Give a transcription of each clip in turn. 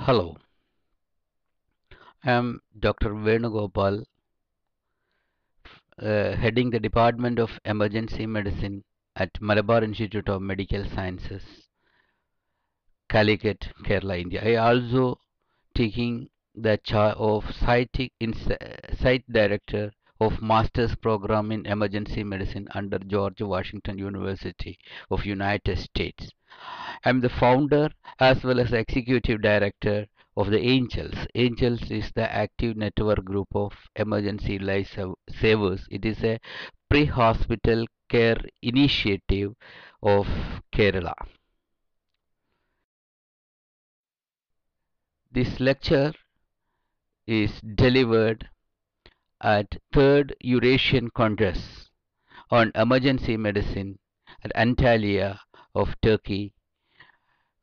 Hello, I am Dr. Venugopal, heading the Department of Emergency Medicine at Malabar Institute of Medical Sciences, Calicut, Kerala, India. I also taking the charge of site director of Master's Program in Emergency Medicine under George Washington University of United States. I'm the founder as well as executive director of the Angels. Angels is the active network group of emergency savers. It is a pre-hospital care initiative of Kerala. This lecture is delivered at Third Eurasian Congress on Emergency Medicine at Antalya of Turkey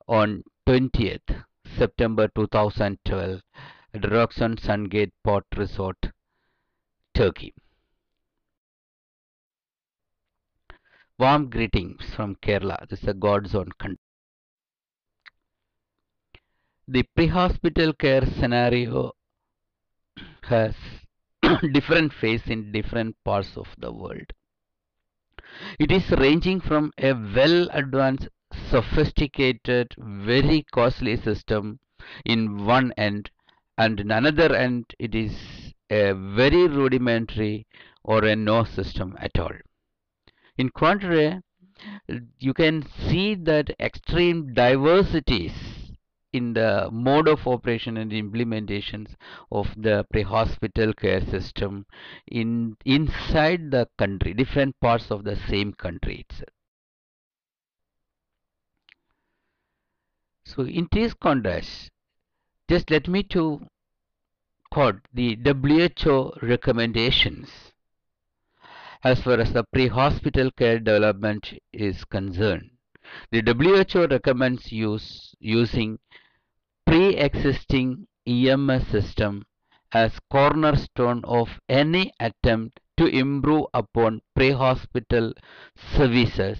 on 20th September 2012 at Roxon Sungate Port Resort, Turkey. Warm greetings from Kerala. This is a God's own country. The pre-hospital care scenario has different phase in different parts of the world. It is ranging from a well advanced, sophisticated, very costly system in one end, and in another end it is a very rudimentary or a no system at all. In contrary, you can see that extreme diversities in the mode of operation and implementations of the pre-hospital care system inside the country, different parts of the same country itself. So in this context, just let me to quote the WHO recommendations as far as the pre-hospital care development is concerned. The WHO recommends using pre-existing EMS system as cornerstone of any attempt to improve upon pre-hospital services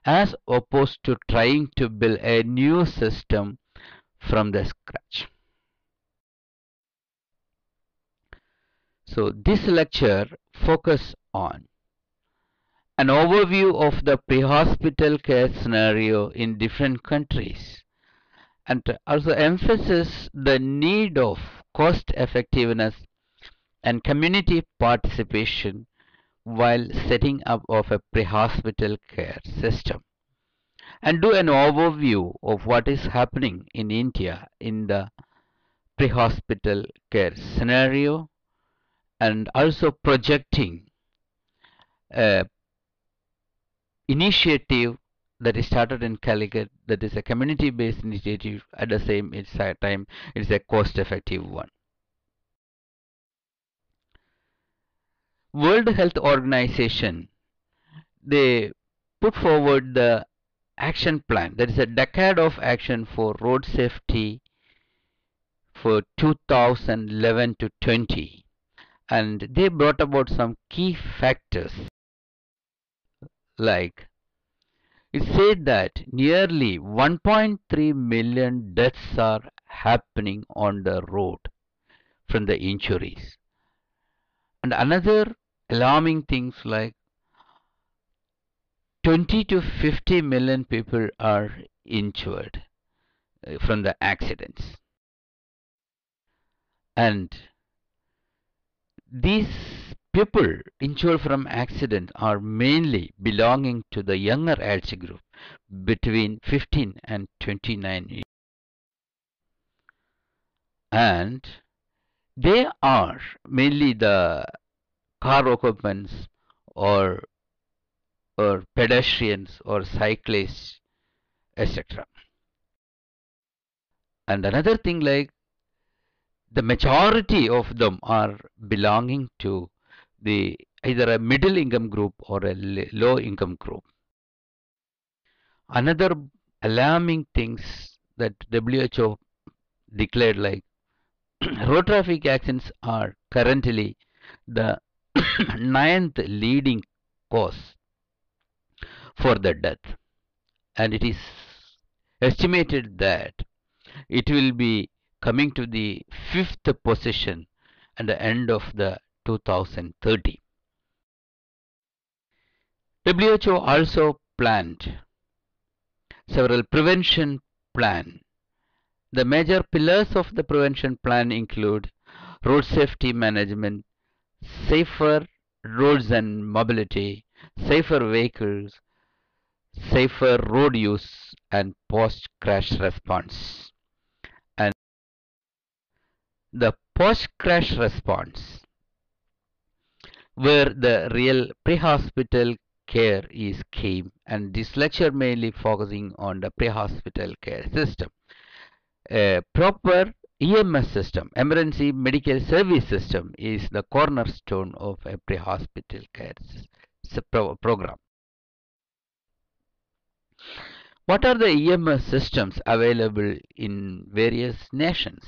as opposed to trying to build a new system from the scratch. So this lecture focuses on an overview of the pre-hospital care scenario in different countries and also emphasize the need of cost effectiveness and community participation while setting up of a pre-hospital care system, and do an overview of what is happening in India in the pre-hospital care scenario, and also projecting a initiative that is started in Calicut, that is a community-based initiative. At the same time, it is a cost-effective one. World Health Organization, they put forward the action plan, that is a decade of action for road safety for 2011 to 20, and they brought about some key factors, like it said that nearly 1.3 million deaths are happening on the road from the injuries, and another alarming things like 20 to 50 million people are injured from the accidents, and these people injured from accident are mainly belonging to the younger age group between 15 and 29 years, and they are mainly the car occupants or pedestrians or cyclists, etc. And another thing, like the majority of them are belonging to the either a middle income group or a low income group. Another alarming things that WHO declared, like road traffic accidents are currently the ninth leading cause for the death, and it is estimated that it will be coming to the fifth position at the end of the 2030. WHO also planned several prevention plan. The major pillars of the prevention plan include road safety management, safer roads and mobility, safer vehicles, safer road use, and post-crash response. And the post-crash response, where the real pre-hospital care is key, and this lecture mainly focusing on the pre-hospital care system. A proper EMS system, emergency medical service system, is the cornerstone of a pre-hospital care program. What are the EMS systems available in various nations?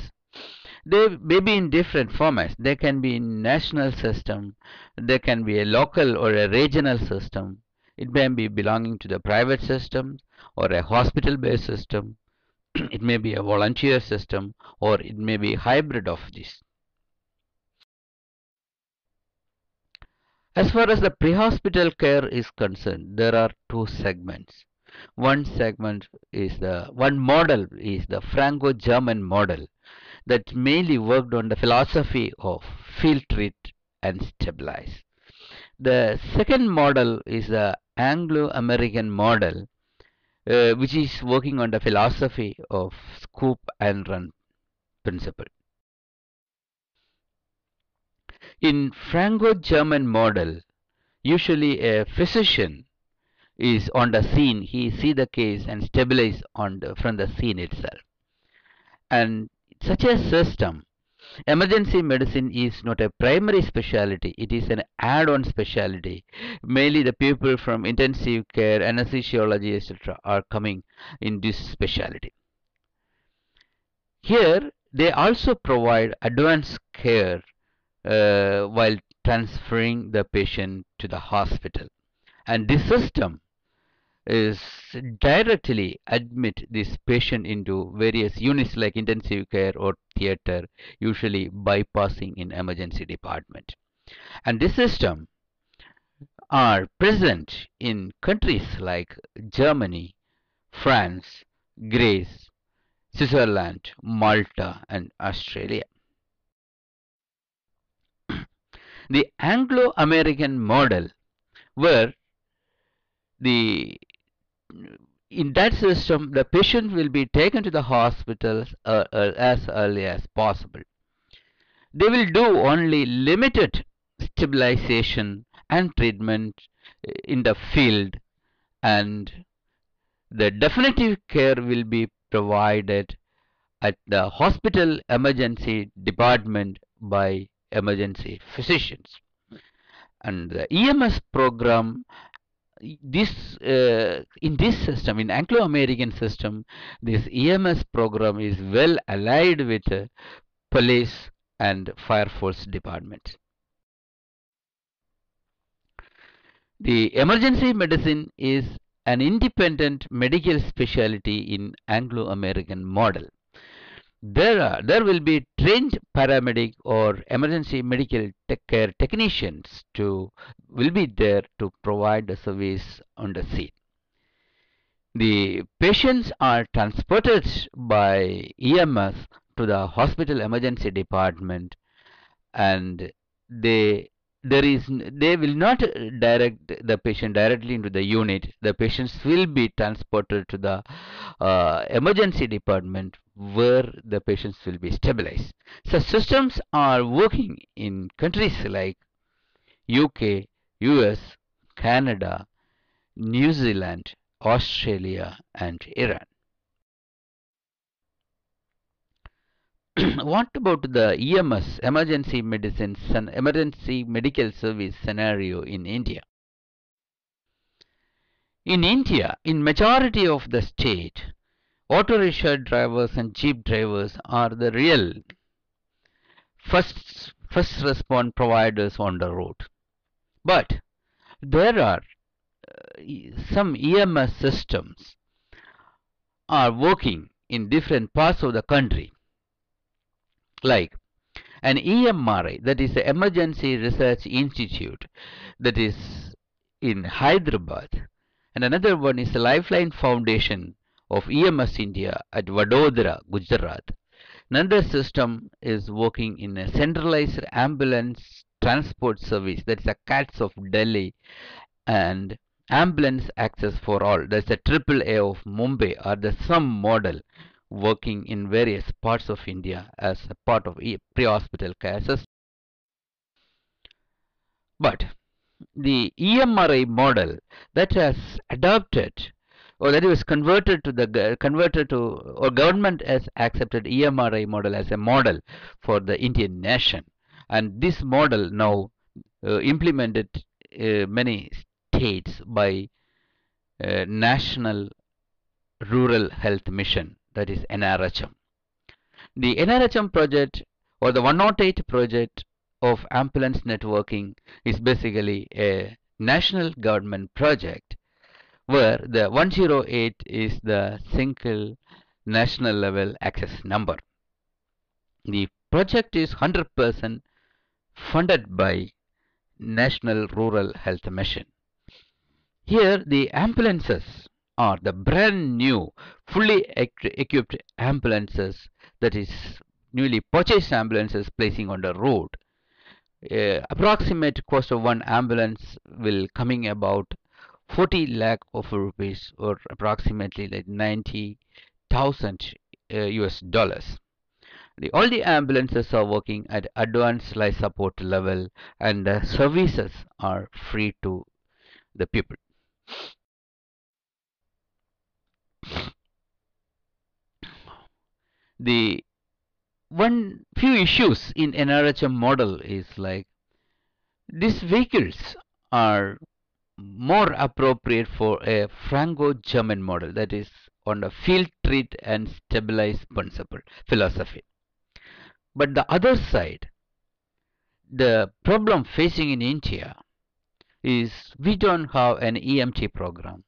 They may be in different formats. They can be in national system, they can be a local or a regional system. It may be belonging to the private system or a hospital-based system. It may be a volunteer system, or it may be hybrid of this. As far as the pre-hospital care is concerned, there are two segments. One model is the Franco-German model that mainly worked on the philosophy of feel, treat, and stabilize. The second model is the Anglo-American model, which is working on the philosophy of scoop and run principle. In Franco-German model, usually a physician is on the scene. He see the case and stabilize from the scene itself. And such a system, emergency medicine is not a primary specialty, it is an add-on specialty. Mainly the people from intensive care, anesthesiology, etc. are coming in this specialty. Here they also provide advanced care while transferring the patient to the hospital. And this system is directly admit this patient into various units like intensive care or theater, usually bypassing in emergency department. And this system are present in countries like Germany, France, Greece, Switzerland, Malta, and Australia. The Anglo-American model, where the in that system the patient will be taken to the hospital as early as possible. They will do only limited stabilization and treatment in the field, and the definitive care will be provided at the hospital emergency department by emergency physicians. And the EMS program, in this system, in Anglo-American system, this EMS program is well allied with police and fire force departments. The emergency medicine is an independent medical specialty in Anglo-American model. There will be trained paramedic or emergency medical care technicians will be there to provide the service on the scene. The patients are transported by EMS to the hospital emergency department, and they will not direct the patient directly into the unit. The patients will be transported to the emergency department, where the patients will be stabilized. Such systems are working in countries like UK, US, Canada, New Zealand, Australia, and Iran. What about the EMS, emergency medicine and emergency medical service scenario in India? In India, in majority of the state, auto rickshaw drivers and jeep drivers are the real first response providers on the road. But there are some EMS systems are working in different parts of the country. like an EMRI, that is the Emergency Research Institute, that is in Hyderabad, and another one is the Lifeline Foundation of EMS India at Vadodara, Gujarat. Another system is working in a centralized ambulance transport service, that's the CATS of Delhi, and ambulance access for all, that's the triple A of Mumbai, or the some model working in various parts of India as a part of pre-hospital care system. But the EMRI model that has adopted, or that was converted to the converted to, or government has accepted EMRI model as a model for the Indian nation, and this model now implemented many states by National Rural Health Mission, that is NRHM. The NRHM project, or the 108 project of ambulance networking, is basically a national government project where the 108 is the single national level access number. The project is 100% funded by National Rural Health Mission. Here the ambulances are the brand new, fully equipped ambulances, that is newly purchased ambulances placing on the road. Approximate cost of one ambulance will coming about 40 lakh of rupees, or approximately like 90,000 US dollars. All the ambulances are working at advanced life support level, and the services are free to the people. The one few issues in NRHM model is like these vehicles are more appropriate for a Franco-German model, that is on a field treat and stabilize principle philosophy. But the other side, the problem facing in India is we don't have an EMT program.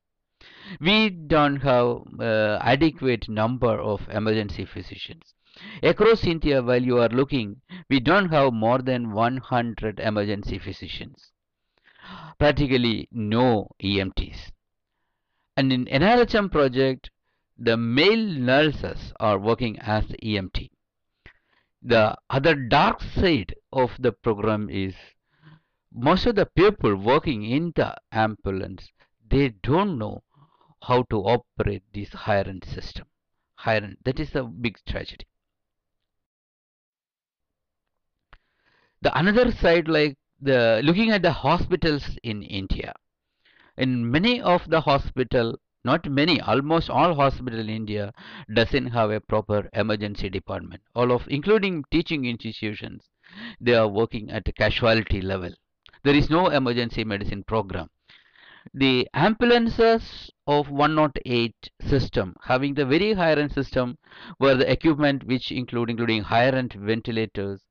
We don't have adequate number of emergency physicians. Across India, while you are looking, we don't have more than 100 emergency physicians. Practically no EMTs. And in NRHM project, the male nurses are working as EMT. The other dark side of the program is most of the people working in the ambulance, they don't know how to operate this higher end system. Higher end, that is a big tragedy. The another side, like the looking at the hospitals in India, in many of the hospital, not many, almost all hospital in India doesn't have a proper emergency department. All of, including teaching institutions, they are working at a casualty level. There is no emergency medicine program. The ambulances of 108 system having the very higher end system, where the equipment which including higher end ventilators,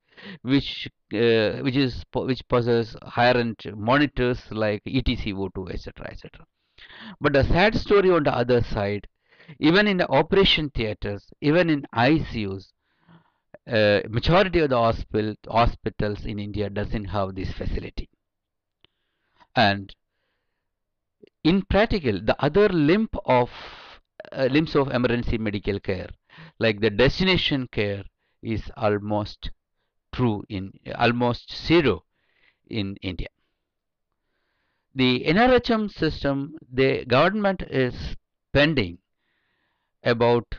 which possess higher end monitors like ETCO2, etc., etc. But the sad story on the other side, even in the operation theaters, even in ICUs, majority of the hospitals in India doesn't have this facility. And in practical, the other limbs of emergency medical care, like the destination care, is almost almost zero in India. The NRHM system, the government is spending about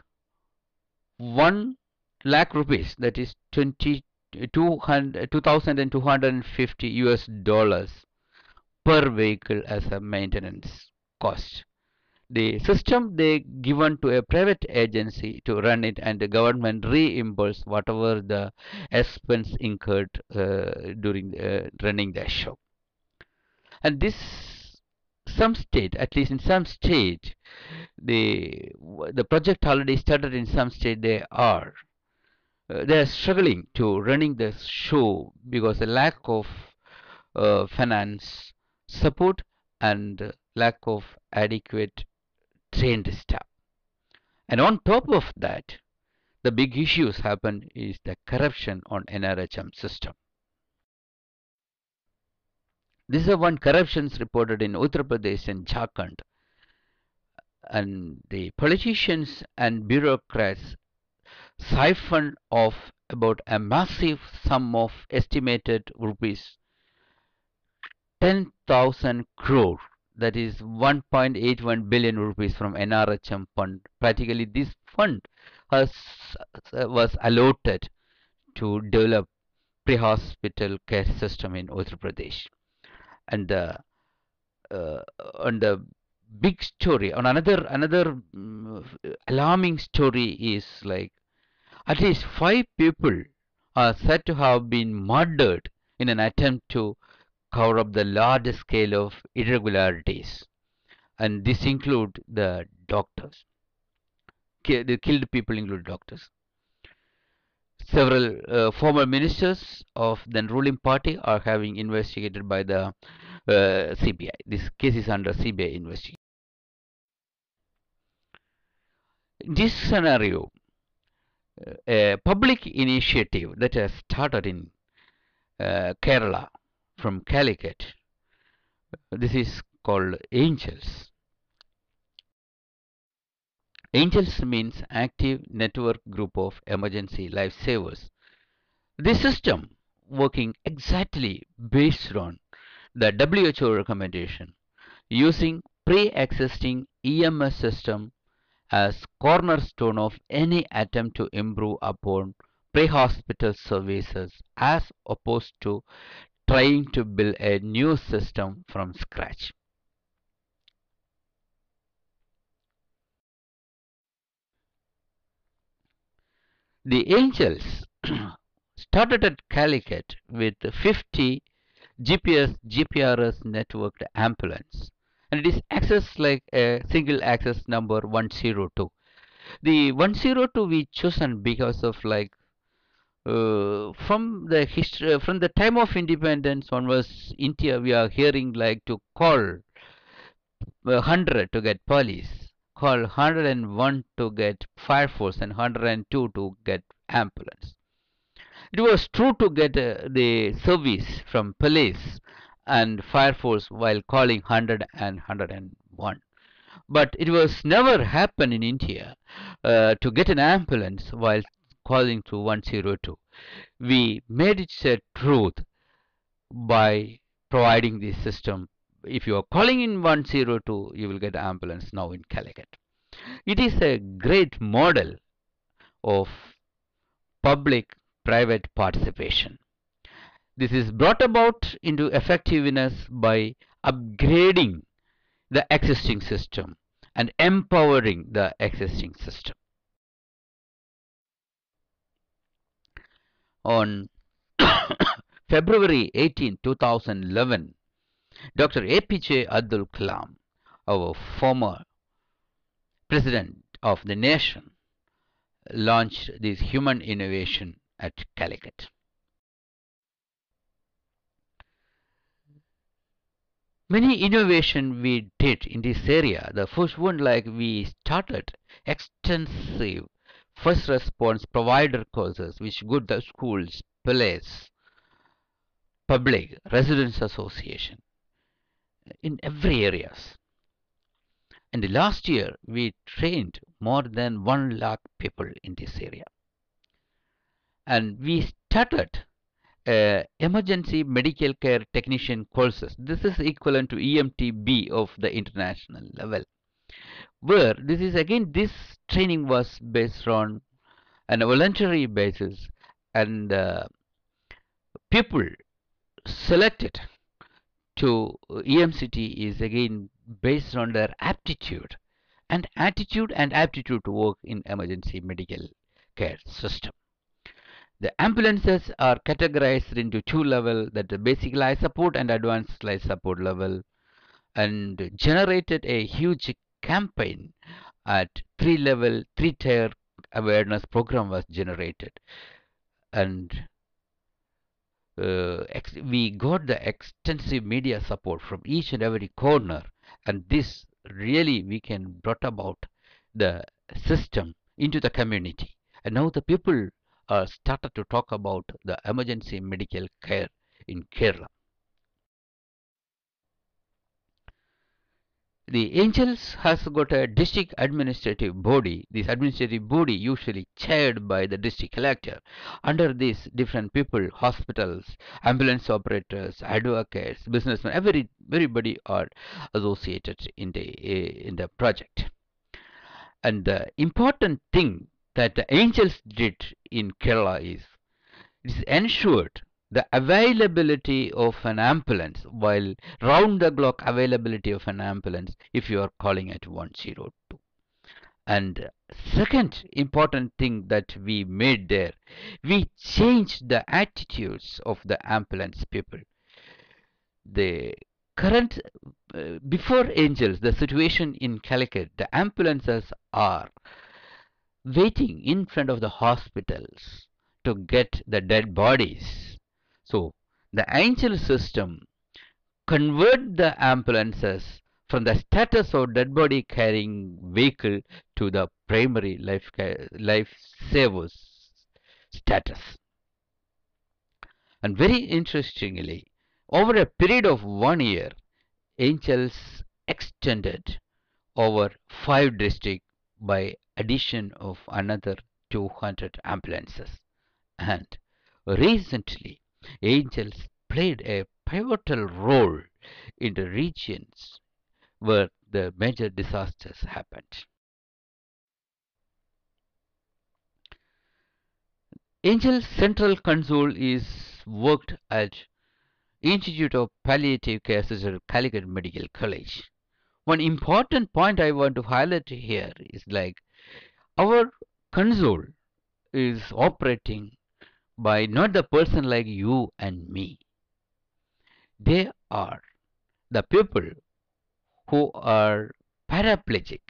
1 lakh rupees, that is 2,250 US dollars per vehicle as a maintenance cost. The system they given to a private agency to run it, and the government reimburse whatever the expense incurred during running the show. And this, some state, at least in some state, the the project already started in some state. They are struggling to running the show because the lack of finance support and lack of adequate trained staff. And on top of that, the big issues happen is the corruption on NRHM system. This is one corruptions reported in Uttar Pradesh and Jharkhand, and the politicians and bureaucrats siphoned off about a massive sum of estimated rupees 10,000 crore, that is 1.81 billion rupees from NRHM fund. Practically this fund has, was allotted to develop pre-hospital care system in Uttar Pradesh. And uh, on the big story, on another alarming story is like at least 5 people are said to have been murdered in an attempt to cover up the large scale of irregularities, and this include the doctors. The killed people include doctors. Several former ministers of the ruling party are having investigated by the CBI. This case is under CBI investigation. In this scenario, a public initiative that has started in Kerala from Calicut. This is called Angels. Angels means Active Network Group of Emergency Lifesavers. This system working exactly based on the WHO recommendation, using pre-existing EMS system as cornerstone of any attempt to improve upon pre-hospital services as opposed to trying to build a new system from scratch. The Angels started at Calicut with 50 GPS GPRS networked ambulance, and it is accessed like a single access number 102. The 102 we chosen because of like from the history, from the time of independence onwards, India we are hearing like to call 100 to get police, call 101 to get fire force, and 102 to get ambulance. It was true to get the service from police and fire force while calling 100 and 101. But it was never happened in India to get an ambulance while calling to 102. We made it a truth by providing this system. If you are calling in 102, you will get ambulance now in Calicut. It is a great model of public private participation. This is brought about into effectiveness by upgrading the existing system and empowering the existing system. On February 18, 2011, Dr. APJ Abdul Kalam, our former president of the nation, launched this human innovation at Calicut. Many innovation we did in this area. The first one, like we started extensive first response provider courses which go to schools, police, public, residents association in every areas. And the last year we trained more than 1 lakh people in this area. And we started emergency medical care technician courses. This is equivalent to EMTB of the international level. Where this is again, this training was based on a voluntary basis, and people selected to EMCT is again based on their aptitude and attitude and aptitude to work in emergency medical care system. The ambulances are categorized into two levels, that the basic life support and advanced life support level, and generated a huge campaign at three tier awareness program was generated, and we got the extensive media support from each and every corner, and this really we can brought about the system into the community, And now the people started to talk about the emergency medical care in Kerala. The Angels has got a district administrative body. This administrative body usually chaired by the district collector. Under these different people, hospitals, ambulance operators, advocates, businessmen, everybody are associated in the project. And the important thing that the Angels did in Kerala is it ensured the availability of an ambulance, while round the clock availability of an ambulance if you are calling at 102. And second important thing that we made there, we changed the attitudes of the ambulance people. The current before Angels, the situation in Calicut, the ambulances are waiting in front of the hospitals to get the dead bodies. So the angel system convert the ambulances from the status of dead body carrying vehicle to the primary life savers status. And very interestingly, over a period of 1 year, angels extended over 5 districts by addition of another 200 ambulances. And recently, angels played a pivotal role in the regions where the major disasters happened. Angel Central Console is worked at Institute of Palliative Care Sister Calicut Medical College. One important point I want to highlight here is like our console is operating by not the person like you and me. They are the people who are paraplegic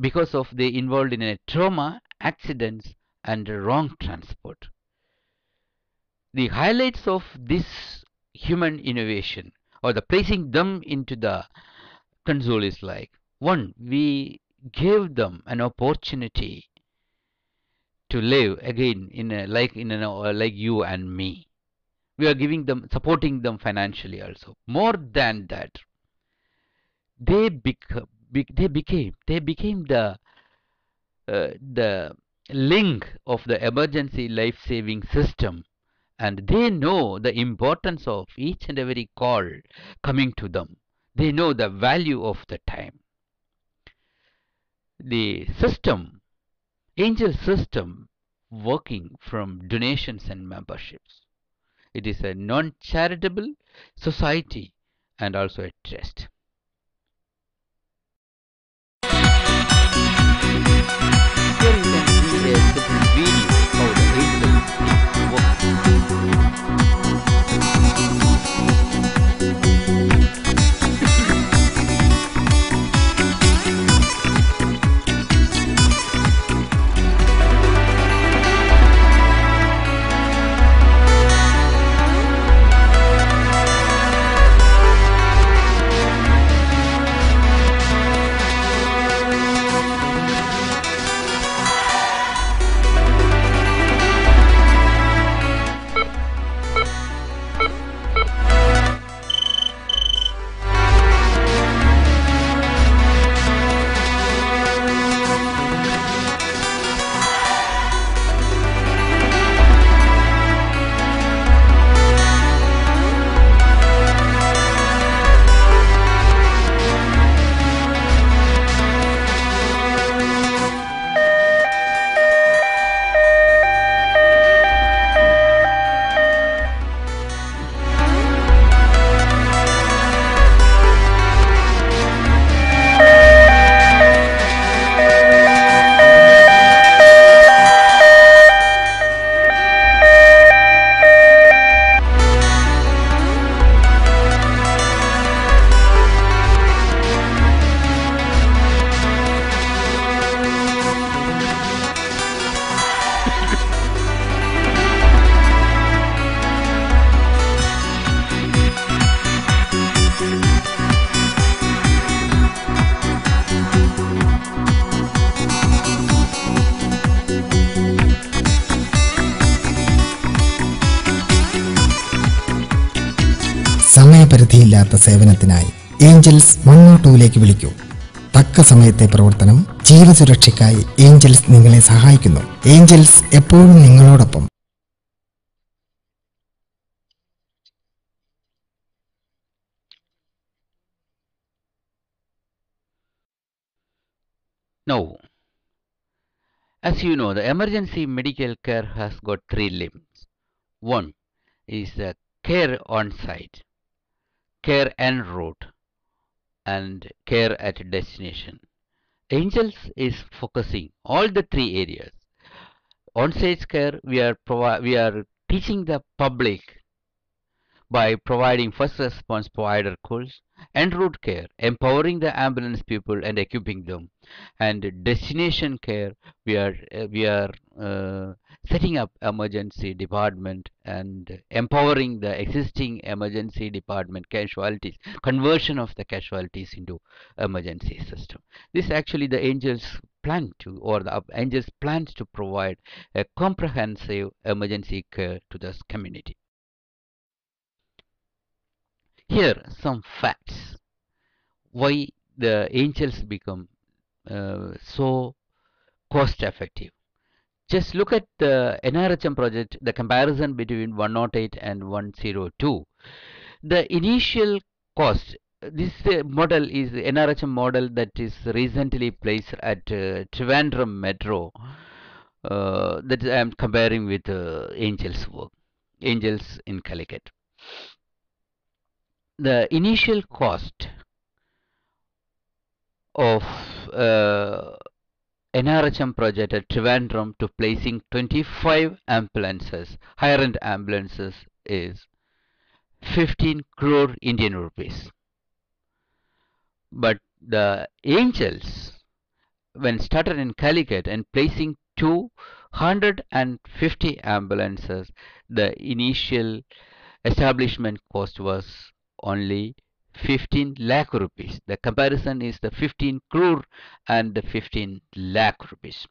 because of they involved in a trauma, accidents, and wrong transport. The highlights of this human innovation or the placing them into the console is like one, we gave them an opportunity to live again in a like you and me. We are giving them, supporting them financially also. More than that, they became the link of the emergency life saving system, and they know the importance of each and every call coming to them. They know the value of the time. The system, angel system, working from donations and memberships. It is a non-charitable society and also a trust. Here you can see a simple video how the angel system works. സമയപരിധിയില്ലാത്ത സേവനത്തിനായി Angeles 102ലേക്ക് വിളിക്കൂ. തക്ക സമയത്തെ പ്രവർത്തനം, ജീവസുരക്ഷയ്ക്കായി Angeles നിങ്ങളെ സഹായിക്കുന്നു. Angeles എപ്പോഴും നിങ്ങളോടൊപ്പം. Now, as you know, the emergency medical care has got three limbs. One is the care on site, care en route, and care at destination. Angels is focusing all the three areas. On-site care, we are teaching the public by providing first response provider calls, en route care, empowering the ambulance people and equipping them, and destination care, we are setting up emergency department and empowering the existing emergency department casualties, conversion of the casualties into emergency system. This actually the angels plan to, or the angels plans to provide a comprehensive emergency care to this community. Here some facts why the angels become so cost effective. Just look at the NRHM project, the comparison between 108 and 102. The initial cost, this model is the NRHM model that is recently placed at Trivandrum Metro. That I am comparing with Angels work, Angels in Calicut. The initial cost of NRHM project at Trivandrum to placing 25 ambulances, higher-end ambulances, is 15 crore Indian rupees. But the Angels, when started in Calicut and placing 250 ambulances, the initial establishment cost was only 15 lakh rupees. The comparison is the 15 crore and the 15 lakh rupees.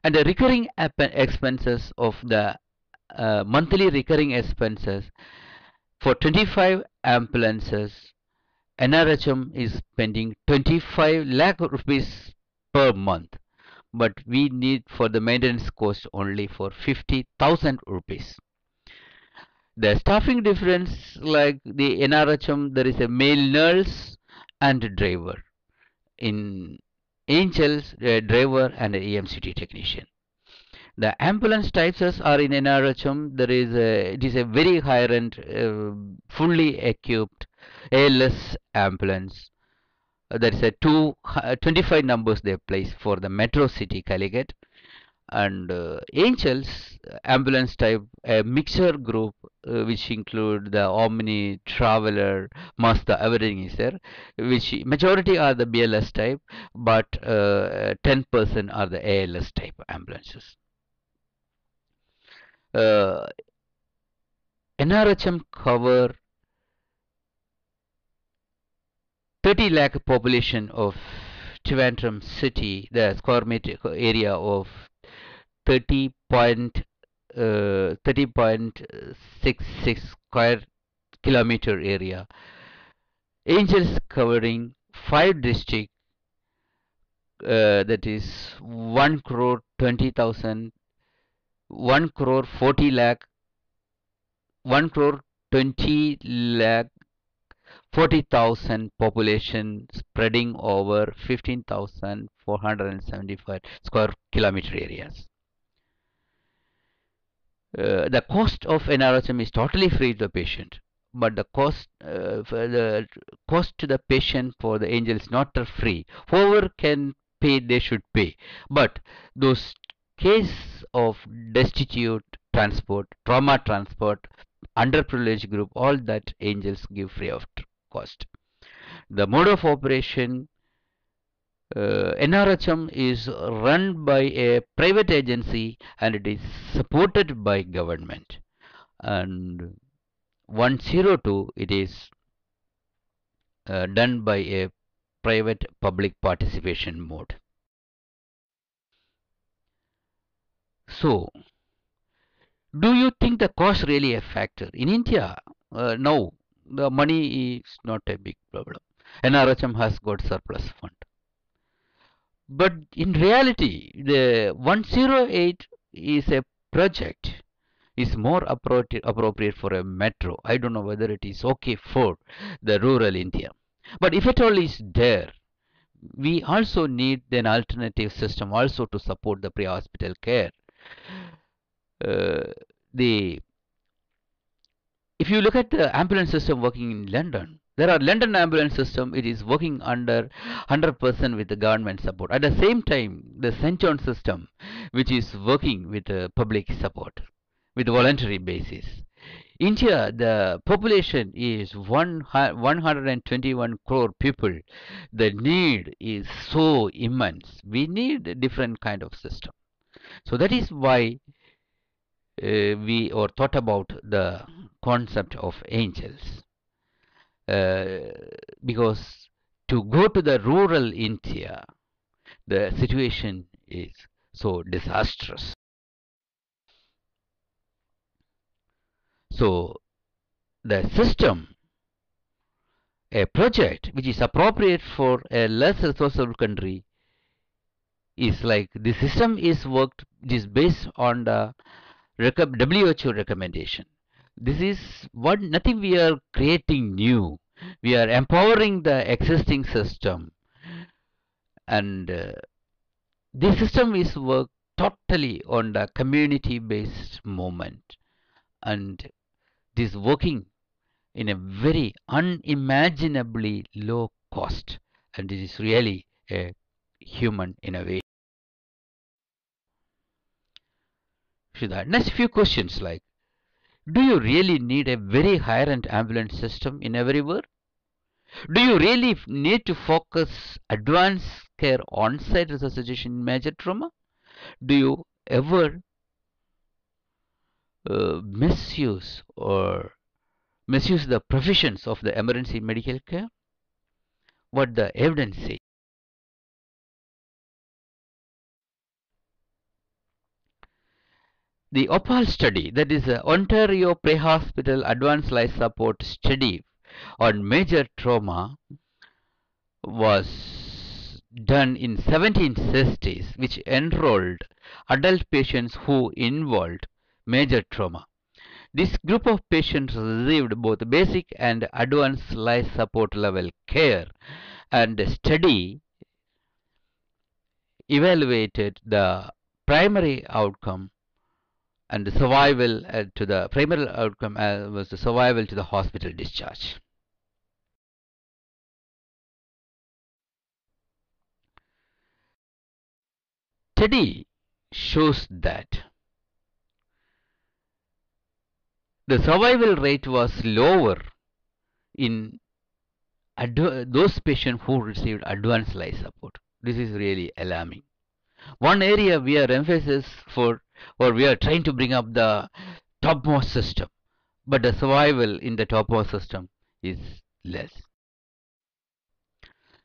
And the recurring expenses of the monthly recurring expenses for 25 ambulances, NRHM is spending 25 lakh rupees per month, but we need for the maintenance cost only for 50,000 rupees. The staffing difference, like the NRHM, there is a male nurse and a driver. In Angels, a driver and an EMCT technician. The ambulance types are in NRHM. It is a very high-end, fully equipped ALS ambulance. There is a 25 numbers they place for the Metro City Calicut, and Angels ambulance type, a mixer group which include the Omni, Traveler, Mazda, everything is there, which majority are the BLS type, but 10% are the ALS type ambulances. NRHM cover 30 lakh population of Trivandrum city, the square meter area of 30.66 square kilometer area. Angels covering 5 districts, that is 1 crore 20,000, 1 crore 40 lakh, 1 crore 20 lakh 40,000 population spreading over 15,475 square kilometer areas. The cost of NRHM is totally free to the patient, but the cost to the patient for the angel is not free. Whoever can pay, they should pay. But those case of destitute transport, trauma transport, underprivileged group, all that angels give free of cost. The mode of operation, NRHM is run by a private agency and it is supported by government. And 102, it is done by a private public participation mode. So, do you think the cost really a factor? In India, no. the money is not a big problem. NRHM has got surplus fund. But in reality, the 108 is a project is more appropriate for a metro. I don't know whether it is okay for the rural India. But if at all is there, we also need an alternative system also to support the pre-hospital care. Uh, the if you look at the ambulance system working in London, there are London ambulance system. It is working under 100% with the government support. At the same time, the St. John system, which is working with public support, with voluntary basis. India, the population is 121 crore people. The need is so immense. We need a different kind of system. So that is why we or thought about the concept of angels. Uh, because to go to the rural India, the situation is so disastrous. So the system, a project which is appropriate for a less resourceful country, is like the system is worked. It is based on the WHO recommendation. This is what nothing we are creating new. We are empowering the existing system, and this system is worked totally on the community-based movement, and this working in a very unimaginably low cost, and it is really a human innovation. Next few questions like, do you really need a very high-end ambulance system in everywhere? Do you really need to focus advanced care on-site resuscitation in major trauma? Do you ever misuse the provisions of the emergency medical care? What the evidence says. The OPAL study, that is the Ontario Pre-Hospital Advanced Life Support Study on major trauma, was done in 1760s, which enrolled adult patients who involved major trauma. This group of patients received both basic and advanced life support level care, and the study evaluated the primary outcome and the survival to the primary outcome was the survival to the hospital discharge. Study shows that the survival rate was lower in those patients who received advanced life support. This is really alarming. One area we are emphasis for, or we are trying to bring up the topmost system, but the survival in the topmost system is less.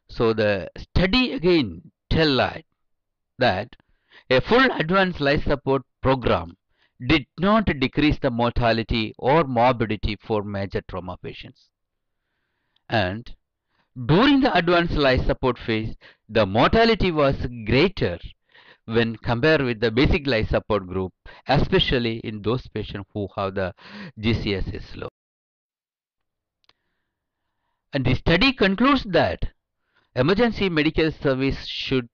So the study again tell us that a full advanced life support program did not decrease the mortality or morbidity for major trauma patients. And during the advanced life support phase, the mortality was greater when compared with the basic life support group, especially in those patients who have the GCS is low. And the study concludes that emergency medical service should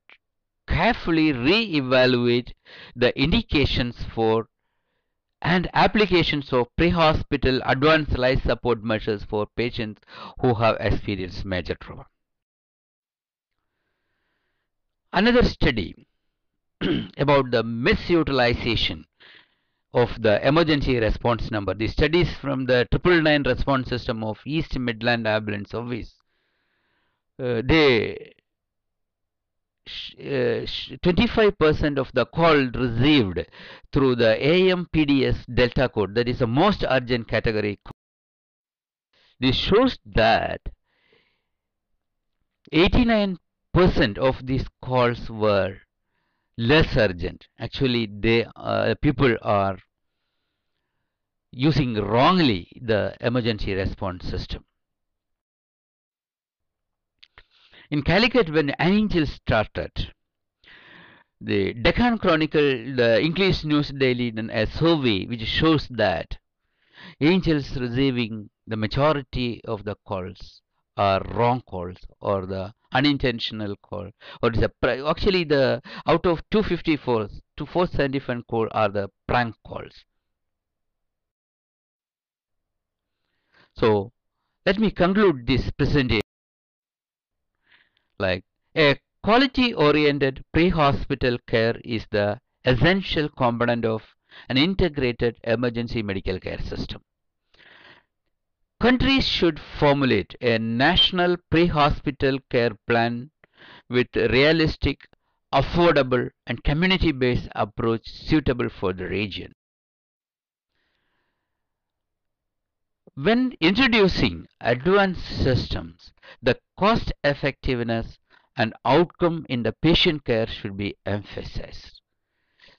carefully re-evaluate the indications for and applications of pre-hospital advanced life support measures for patients who have experienced major trauma. Another study about the misutilization of the emergency response number. The studies from the 999 response system of East Midland Ambulance Service. They 25% of the call received through the AMPDS Delta code, that is the most urgent category. This shows that 89% of these calls were less urgent. Actually, people are using wrongly the emergency response system. In Calicut, when Angel started, the Deccan Chronicle, the English News Daily, done a survey which shows that angels receiving the majority of the calls are wrong calls or the unintentional call, or is actually the out of 254 to 475 call are the prank calls. So let me conclude this presentation like a quality oriented pre-hospital care is the essential component of an integrated emergency medical care system. Countries should formulate a national pre-hospital care plan with realistic, affordable and community-based approach suitable for the region. When introducing advanced systems, the cost effectiveness and outcome in the patient care should be emphasized.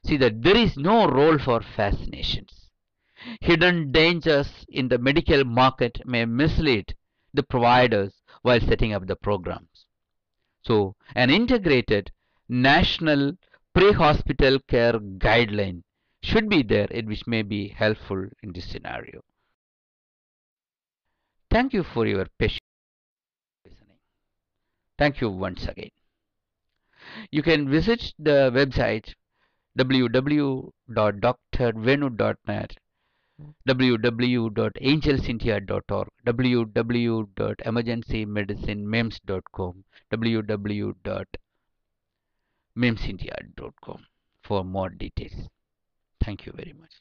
See that there is no role for fascinations. Hidden dangers in the medical market may mislead the providers while setting up the programs. So, an integrated national pre-hospital care guideline should be there, which may be helpful in this scenario. Thank you for your patience listening. Thank you once again. You can visit the website www.drvenu.net, www.angelsindia.org, www.emergencymedicinemems.com, www.memsindia.com for more details. Thank you very much.